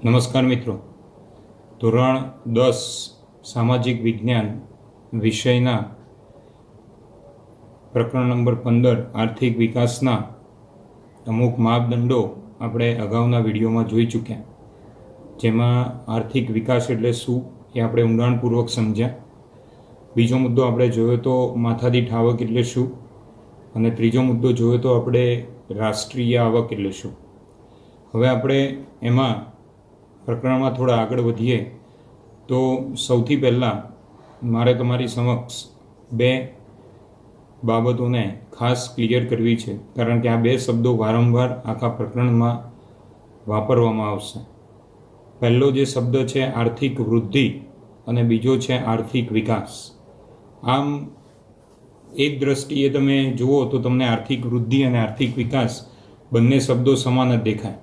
નમસ્કાર મિત્રો, ધોરણ 10 સામાજિક વિજ્ઞાન વિષયના પ્રકરણ નંબર 15 આર્થિક વિકાસના અમુક માપદંડો આપણે અગાઉના વિડીયોમાં જોઈ ચૂક્યા, જેમાં આર્થિક વિકાસ એટલે શું એ આપણે ઊંડાણપૂર્વક સમજ્યા. બીજો મુદ્દો આપણે જોયો તો માથાદીઠ આવક એટલે શું, અને ત્રીજો મુદ્દો જોયો તો આપણે રાષ્ટ્રીય આવક એટલે શું. હવે આપણે એમાં પ્રકરણમાં થોડા આગળ વધીએ તો સૌથી પહેલાં મારે તમારી સમક્ષ બે બાબતોને ખાસ ક્લિયર કરવી છે, કારણ કે આ બે શબ્દો વારંવાર આખા પ્રકરણમાં વાપરવામાં આવશે. પહેલો જે શબ્દ છે આર્થિક વૃદ્ધિ અને બીજો છે આર્થિક વિકાસ. આમ એક દ્રષ્ટિએ તમે જુઓ તો તમને આર્થિક વૃદ્ધિ અને આર્થિક વિકાસ બંને શબ્દો સમાન જ દેખાય,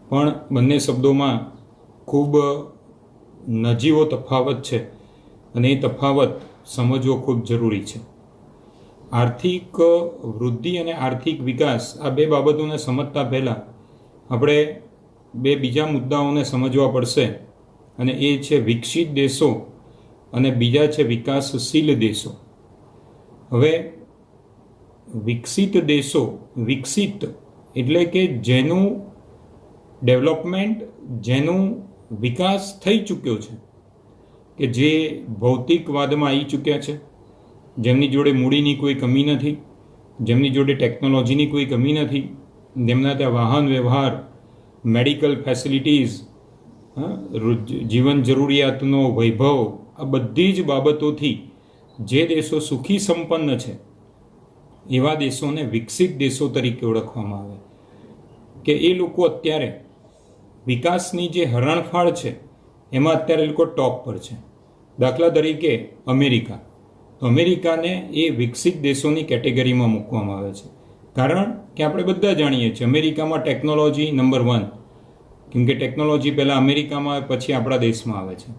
પણ બંને શબ્દોમાં ખૂબ નજીવો તફાવત છે અને એ તફાવત સમજવો ખૂબ જરૂરી છે. આર્થિક વૃદ્ધિ અને આર્થિક વિકાસ આ બે બાબતોને સમજતા પહેલાં આપણે બે બીજા મુદ્દાઓને સમજવા પડશે, અને એ છે વિકસિત દેશો અને બીજા છે વિકાસશીલ દેશો. હવે વિકસિત દેશો, વિકસિત એટલે કે જેનું ડેવલપમેન્ટ, જેનું વિકાસ થઈ ચૂક્યો છે, કે જે ભૌતિકવાદમાં આવી ચૂક્યા છે, જેમની જોડે મૂડીની કોઈ કમી નથી, જેમની જોડે ટેકનોલોજીની કોઈ કમી નથી, જેમના ત્યાં વાહન વ્યવહાર, મેડિકલ ફેસિલિટીઝ, જીવન જરૂરિયાતનો વૈભવ, આ બધી જ બાબતોથી જે દેશો સુખી સંપન્ન છે એવા દેશોને વિકસિત દેશો તરીકે ઓળખવામાં આવે. કે એ લોકો અત્યારે વિકાસની જે હરણફાળ છે એમાં અત્યારે એ લોકો ટોપ પર છે. દાખલા તરીકે અમેરિકા, તો અમેરિકાને એ વિકસિત દેશોની કેટેગરીમાં મૂકવામાં આવે છે, કારણ કે આપણે બધા જાણીએ છીએ અમેરિકામાં ટેકનોલોજી નંબર 1, કેમ કે ટેકનોલોજી પહેલાં અમેરિકામાં આવે પછી આપણા દેશમાં આવે છે.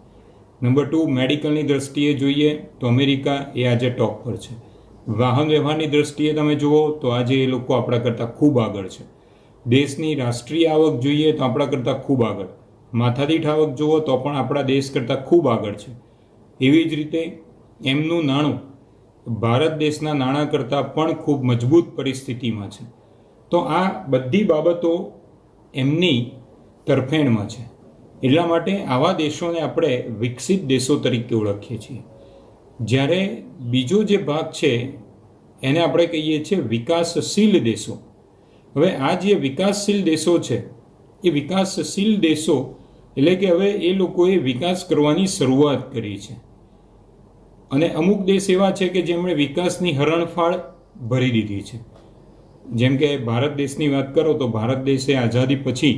નંબર 2, મેડિકલની દ્રષ્ટિએ જોઈએ તો અમેરિકા એ આજે ટોપ પર છે. વાહન વ્યવહારની દ્રષ્ટિએ તમે જુઓ તો આજે એ લોકો આપણા કરતાં ખૂબ આગળ છે. દેશની રાષ્ટ્રીય આવક જોઈએ તો આપણા કરતાં ખૂબ આગળ, માથાદીઠ આવક જુઓ તો પણ આપણા દેશ કરતાં ખૂબ આગળ છે. એવી જ રીતે એમનું નાણું ભારત દેશના નાણાં કરતાં પણ ખૂબ મજબૂત પરિસ્થિતિમાં છે. તો આ બધી બાબતો એમની તરફેણમાં છે. એટલા માટે આવા દેશોને આપણે વિકસિત દેશો તરીકે ઓળખીએ છીએ. જ્યારે બીજો જે ભાગ છે એને આપણે કહીએ છીએ વિકાસશીલ દેશો. હવે આ જે વિકાસશીલ દેશો છે એ વિકાસશીલ દેશો એટલે કે હવે એ લોકોએ વિકાસ કરવાની શરૂઆત કરી છે, અને અમુક દેશ એવા છે કે જેમણે વિકાસની હરણફાળ ભરી દીધી છે. જેમ કે ભારત દેશની વાત કરો તો ભારત દેશે આઝાદી પછી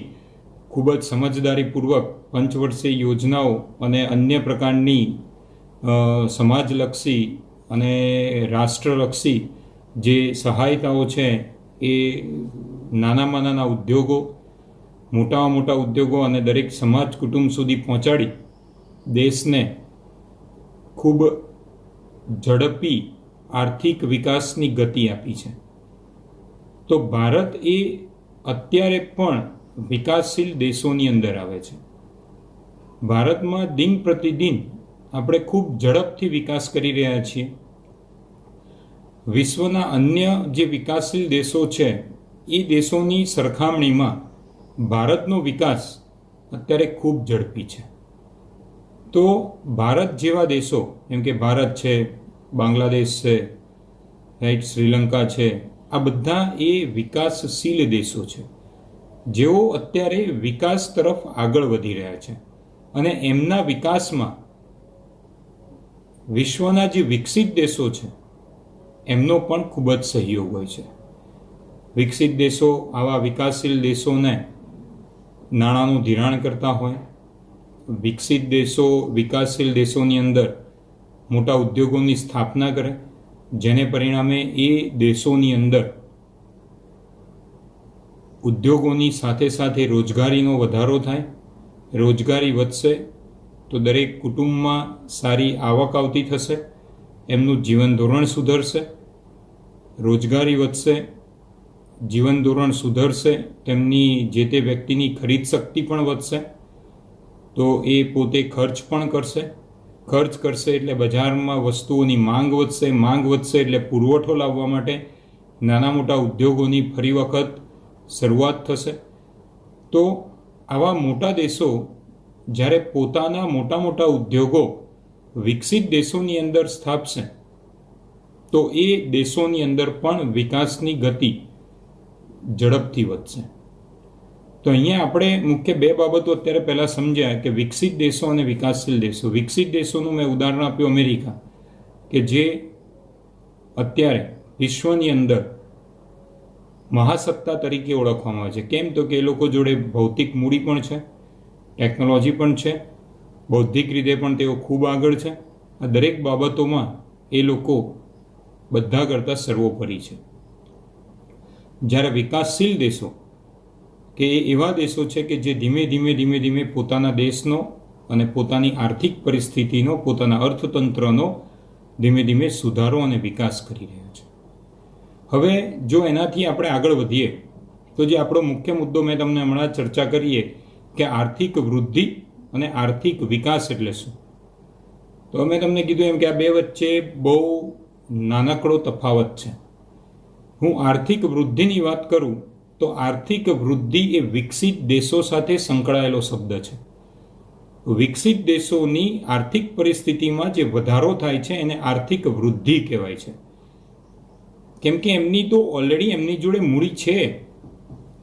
ખૂબ જ સમજદારીપૂર્વક પંચવર્ષીય યોજનાઓ અને અન્ય પ્રકારની સમાજલક્ષી અને રાષ્ટ્રલક્ષી જે સહાયતાઓ છે એ નાનામાં નાના ઉદ્યોગો, મોટામાં મોટા ઉદ્યોગો અને દરેક સમાજ કુટુંબ સુધી પહોંચાડી દેશને ખૂબ ઝડપી આર્થિક વિકાસની ગતિ આપી છે. તો ભારત એ અત્યારે પણ વિકાસશીલ દેશોની અંદર આવે છે. ભારતમાં દિન પ્રતિદિન આપણે ખૂબ ઝડપથી વિકાસ કરી રહ્યા છીએ. વિશ્વના અન્ય જે વિકાસશીલ દેશો છે એ દેશોની સરખામણીમાં ભારતનો વિકાસ અત્યારે ખૂબ ઝડપી છે. તો ભારત જેવા દેશો, જેમ કે ભારત છે, બાંગ્લાદેશ છે, રાઈટ, શ્રીલંકા છે, આ બધા એ વિકાસશીલ દેશો છે જેઓ અત્યારે વિકાસ તરફ આગળ વધી રહ્યા છે, અને એમના વિકાસમાં વિશ્વના જે વિકસિત દેશો છે એમનો પણ ખૂબ જ સહયોગ હોય છે. વિકસિત દેશો આવા વિકાસશીલ દેશોને નાણાંનું ધિરાણ કરતા હોય, વિકસિત દેશો વિકાસશીલ દેશોની અંદર મોટા ઉદ્યોગોની સ્થાપના કરે, જેને પરિણામે એ દેશોની અંદર ઉદ્યોગોની સાથે સાથે રોજગારીનો વધારો થાય. રોજગારી વધશે તો દરેક કુટુંબમાં સારી આવક આવતી થશે, એમનું જીવન ધોરણ સુધરશે. રોજગારી વધશે, જીવન ધોરણ સુધરશે, તેમની જે તે વ્યક્તિની ખરીદ શક્તિ પણ વધશે, તો એ પોતે ખર્ચ પણ કરશે. ખર્ચ કરશે એટલે બજારમાં વસ્તુઓની માંગ વધશે. માંગ વધશે એટલે પુરવઠો લાવવા માટે નાના મોટા ઉદ્યોગોની ફરી વખત શરૂઆત થશે. તો આવા મોટા દેશો જ્યારે પોતાના મોટા મોટા ઉદ્યોગો વિકસિત દેશોની અંદર સ્થાપશે તો એ દેશોની અંદર પણ વિકાસની ગતિ ઝડપથી વધશે. તો અહીંયા આપણે મુખ્ય બે બાબતો અત્યારે પહેલાં સમજ્યા કે વિકસિત દેશો અને વિકાસશીલ દેશો. વિકસિત દેશોનું મેં ઉદાહરણ આપ્યું અમેરિકા, કે જે અત્યારે વિશ્વની અંદર મહાસત્તા તરીકે ઓળખવામાં આવે છે. કેમ? તો કે એ લોકો જોડે ભૌતિક મૂડી પણ છે, ટેકનોલોજી પણ છે, બૌદ્ધિક રીતે પણ તેઓ ખૂબ આગળ છે. આ દરેક બાબતોમાં એ લોકો બધા કરતાં સર્વોપરી છે. જ્યારે વિકાસશીલ દેશો કે એ એવા દેશો છે કે જે ધીમે ધીમે પોતાના દેશનો અને પોતાની આર્થિક પરિસ્થિતિનો, પોતાના અર્થતંત્રનો ધીમે ધીમે સુધારો અને વિકાસ કરી રહ્યા છે. હવે જો એનાથી આપણે આગળ વધીએ તો જે આપણો મુખ્ય મુદ્દો મેં તમને હમણાં ચર્ચા કરીએ કે આર્થિક વૃદ્ધિ અને આર્થિક વિકાસ એટલે શું, તો મેં તમને કીધું એમ કે આ બે વચ્ચે બહુ નાનકડો તફાવત છે. હું આર્થિક વૃદ્ધિની વાત કરું તો આર્થિક વૃદ્ધિ એ વિકસિત દેશો સાથે સંકળાયેલો શબ્દ છે. વિકસિત દેશોની આર્થિક પરિસ્થિતિમાં જે વધારો થાય છે એને આર્થિક વૃદ્ધિ કહેવાય છે. કેમ કે એમની તો ઓલરેડી એમની જોડે મૂડી છે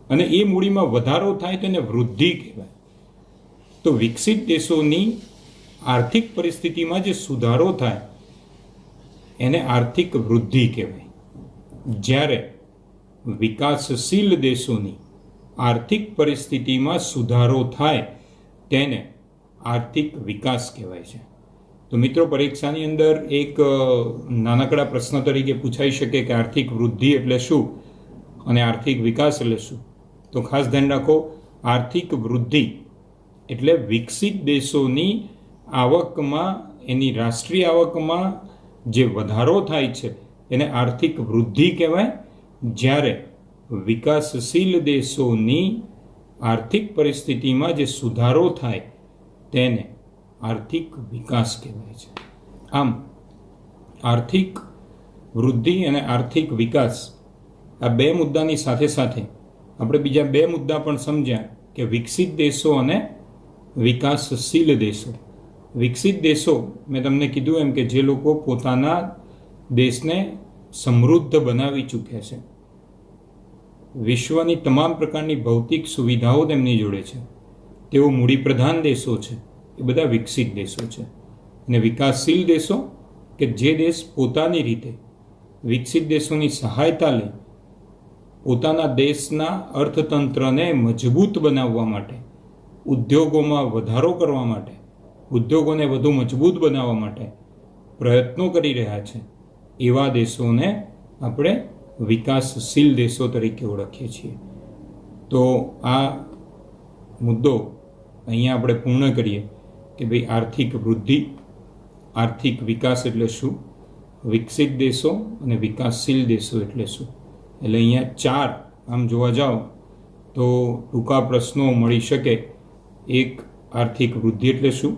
અને એ મૂડીમાં વધારો થાય તો એને વૃદ્ધિ કહેવાય. તો વિકસિત દેશોની આર્થિક પરિસ્થિતિમાં જે સુધારો થાય એને આર્થિક વૃદ્ધિ કહેવાય. જ્યારે વિકાસશીલ દેશોની આર્થિક પરિસ્થિતિમાં સુધારો થાય તેને આર્થિક વિકાસ કહેવાય છે. તો મિત્રો, પરીક્ષાની અંદર એક નાનકડા પ્રશ્ન તરીકે પૂછાઈ શકે કે આર્થિક વૃદ્ધિ એટલે શું અને આર્થિક વિકાસ એટલે શું. તો ખાસ ધ્યાન રાખો, આર્થિક વૃદ્ધિ એટલે વિકસિત દેશોની આવકમાં, એની રાષ્ટ્રીય આવકમાં જે વધારો થાય છે એને આર્થિક વૃદ્ધિ કહેવાય. જ્યારે વિકાસશીલ દેશોની આર્થિક પરિસ્થિતિમાં જે સુધારો થાય તેને આર્થિક વિકાસ કહેવાય છે. આમ આર્થિક વૃદ્ધિ અને આર્થિક વિકાસ આ બે મુદ્દાની સાથે સાથે આપણે બીજા બે મુદ્દા પણ સમજ્યા કે વિકસિત દેશો અને વિકાસશીલ દેશો. વિકસિત દેશો મેં તમને કીધું એમ કે જે લોકો પોતાના દેશને સમૃદ્ધ બનાવી ચૂક્યા છે, વિશ્વની તમામ પ્રકારની ભૌતિક સુવિધાઓ તેમની જોડે છે, તેઓ મૂડીપ્રધાન દેશો છે, એ બધા વિકસિત દેશો છે. અને વિકાસશીલ દેશો કે જે દેશ પોતાની રીતે વિકસિત દેશોની સહાયતા લઈ પોતાના દેશના અર્થતંત્રને મજબૂત બનાવવા માટે, ઉદ્યોગોમાં વધારો કરવા માટે, ઉદ્યોગોને વધુ મજબૂત બનાવવા માટે પ્રયત્નો કરી રહ્યા છે, એવા દેશોને આપણે વિકાસશીલ દેશો તરીકે ઓળખીએ છીએ. તો આ મુદ્દો અહીંયા આપણે પૂર્ણ કરીએ કે ભાઈ આર્થિક વૃદ્ધિ, આર્થિક વિકાસ એટલે શું, વિકસિત દેશો અને વિકાસશીલ દેશો એટલે શું. એટલે અહીંયા ચાર આમ જોવા જાઓ તો ટૂંકા પ્રશ્નો મળી શકે. એક, આર્થિક વૃદ્ધિ એટલે શું,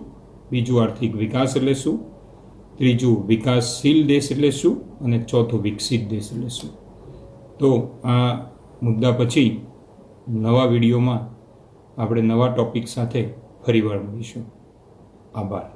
બીજું આર્થિક વિકાસ એટલે શું, ત્રીજું વિકાસશીલ દેશ એટલે શું, અને ચોથું વિકસિત દેશ એટલે શું. તો આ મુદ્દા પછી નવા વિડીયોમાં આપણે નવા ટૉપિક સાથે ફરીવાર મળીશું. આભાર.